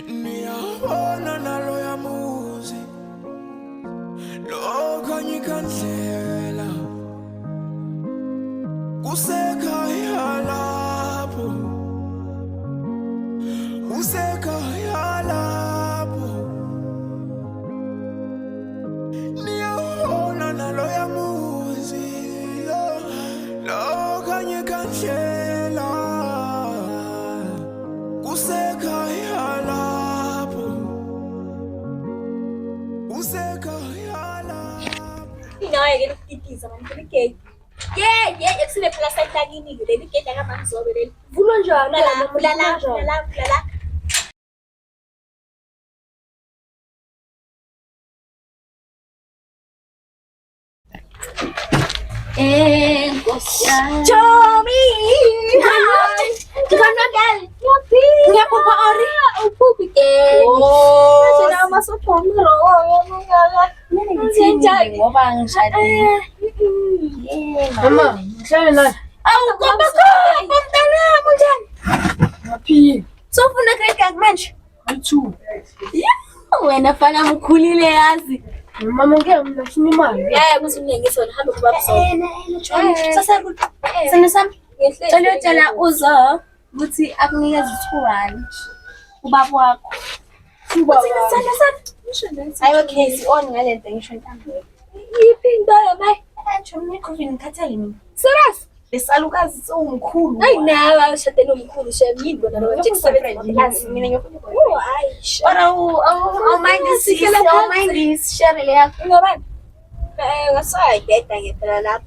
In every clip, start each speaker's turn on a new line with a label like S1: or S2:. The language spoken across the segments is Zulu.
S1: Niyabona nalo yamuzi lokhanye ikhandlela kusekhaya lapho usekhaya lapho niyabona nalo yamuzi lokhanye ikhandlela kusekhaya lapho usekhaya lapho
S2: Inaye ke lokutikiza manje ke. Yeah, eksile phela sayidakini ke leli gate akamanzobe leli.
S3: Vulo njani
S2: La.
S3: Ngosiyami.
S2: Chomi.
S3: Ngikona ngale.
S2: Yapi.
S3: Ngiyaphupa ori.
S2: Uphupi ke. Manje masopho mro ngala.
S3: Ngiyenzeni ngoba ngishadile. Mama, ngihlale la.
S2: Awu kopha mntana munjani?
S3: Ngaphi?
S2: Sofuna grade manje.
S3: Two.
S2: Wena fana mkhulile yazi.
S3: Mama ngeke mina ngifuna imali.
S2: Yeah, kusunengisa wena hamba kuba busona. Sasa sana sami. Cela uzo ukuthi akunikeze 2 ubaba wakho.
S3: Ubaba.
S2: Hayi okay, si-on ngale nto ngisho ntambo. Yiphi into yamayi?
S3: Ngisho COVID ngikhathele mina.
S2: Serious?
S3: Lesalukazi sowumkhulu.
S2: Hayi nawe ushadele umkhulu shemini bona lo nje
S3: Mina ngiyafuna
S2: Oh, hayi.
S3: Ora mind is share le yakho.
S2: Ngobani? Ngasayideda ke phela lapha.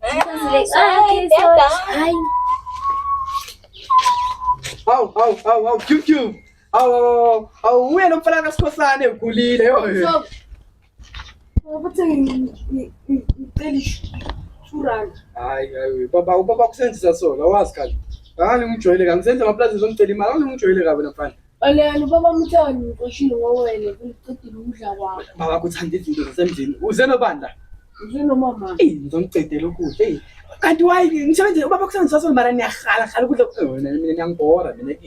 S3: Okay, so hayi.
S4: Hawu, QQ. Hawu, wena mfana kaSikhosana egulile yo.
S3: Ukuthi ngicela i-2
S4: Hayi, baba kusenzisa sona, awazi kahle. Ngani ngijwayele kabi, ngisenza amaplazi zomcela imali, ngani ngijwayele kabi mfana.
S3: Alena baba mthani ngiqoshile ngowena ulicedile ukudla kwakho.
S4: Baba kuthanda izinto zasemzini. Uze nobanda?
S3: Njenomama.
S4: Ngizomcedela ukudla. Kanti wayi ngisebenza ubaba kusenzisa sona mara niyakhala ukudla. Mina ngiyangibhora mina.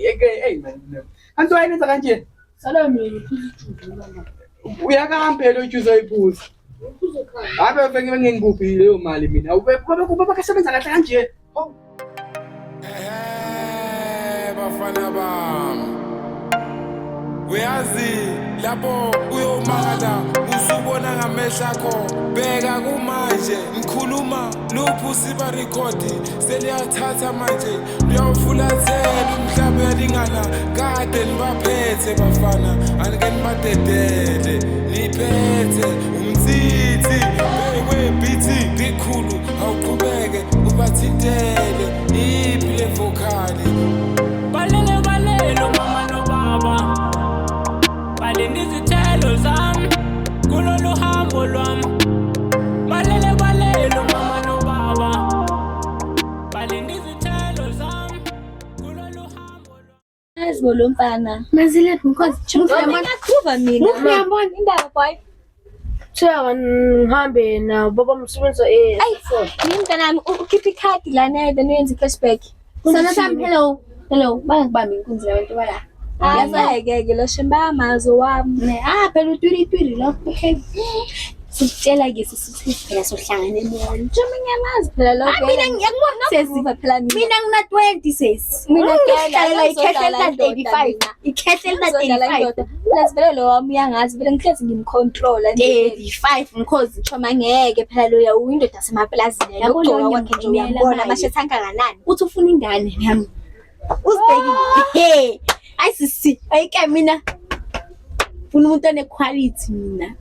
S4: Man. Kanti wayi nenza kanje?
S3: Sala mina phezulu mama.
S4: Uyakampela ujuzo iphuza. Hayi bafike ngingikuphi leyo mali mina. Ubaba kasebenza kahle kanje.
S1: Bafana bami uyazi lapho uyomangala usubona ngamehlo akho bheka kumanje ngikhuluma luphu siba record seliyathatha manje uyawufulathela umhlaba uyalingana kade nibaphethe bafana anike nibadedele niphethe umtsithi bekwebhithi ngikhulu awuqhubeke ubathintele iphi le vocali
S5: balele mama nobaba balinde izithelo zami kulolu hambo lwami balele mama nobaba balinde izithelo zami kulolu hambo lwami
S2: Yazi lo mfana.
S3: Mazile mkhosi.
S2: Ngiyakhuva mina.
S3: Ngiyabona
S2: indaba boy.
S3: Thiya ngihambe na baba msebenza
S2: Yini mntanami ukhipha ikhadi lana then uyenza i-cashback.
S3: Sana sami hello. Bayangibamba inkunzi yabantu bala.
S2: Ngiyazeke lo shemba mazo wami.
S3: Phela utwiri lo. Okay.
S2: Sitshela ke sisithi phela sohlangane eMonto. Njengoba ngiyamazi phela lo.
S3: Mina ngiyakubona
S2: Sesiva phela mina.
S3: Mina ngina 20 sis.
S2: Mina
S3: ngiyadlala ikhehlela 35. Ikhehlela 35.
S2: Plus vele lo wami uyangazi vele ngihlezi ngimcontrola nje
S3: 35 mkhozi.
S2: Choma ngeke phela lo ya uyindoda semaplazini
S3: Yabo
S2: lokugcoka
S3: lo
S2: kwakhe nje
S3: ngiyambonela
S2: uyambona
S3: manje.
S2: amashetha kangakanani.
S3: Uthi ufuna ingane yami. Uzibhekile. Ayisisi ayike mina. Ufuna umuntu onequality mina.